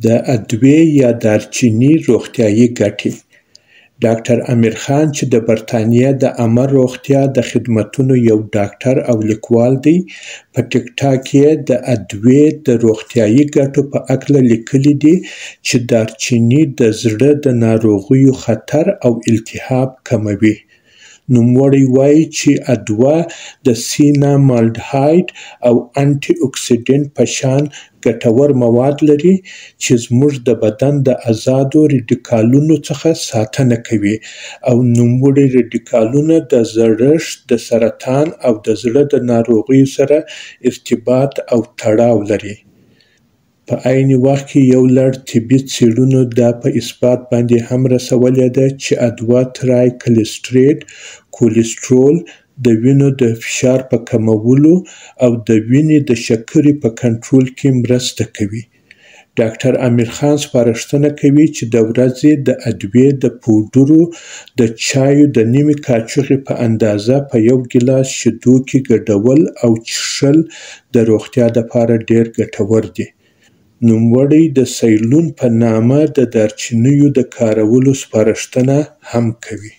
د ادویې یا دارچیني روغتیایي ګټې. ډاکټر امیر خان چې د برطانیه د عامه روغتیا د خدمتونو یو ډاکټر او لیکوال دی، په ټیک ټاک یې د ادویې د روغتیایي ګټو په هکله لیکلي دي چې دارچیني د زړه د ناروغیو خطر او التهاب کموي. نوموړی وایي چې ادویه د سینامالډهایډ او انټي اکسیډنټ په شان ګټور مواد لري چې زموږ د بدن د آزادو رډیکالونو څخه ساتنه کوي او نوموړي رډیکالونه د زړښت، د سرطان او د زړه د ناروغیو سره ارتباط او تړاو لري. په عین وخت کې یو لړ طبي څېړنو دا په اثبات باندې هم رسولې ده چې ادویه ترایکلسټریټ کولېسټرول د وینې د فشار په کمولو او د وینې د شکرې په کنټرول کې مرسته کوي. ډاکټر امیر خان سپارښتنه کوي چې د ورځې د ادویې د پوډرو د چایو د نیمې کاچوغې په اندازه په یو ګیلاس شیدو کې ګډول او څښل د روغتیا لپاره ډېر ګټور دي. نوموړی د سیلون په نامه د دارچینیو د کارولو سپارښتنه هم کوي.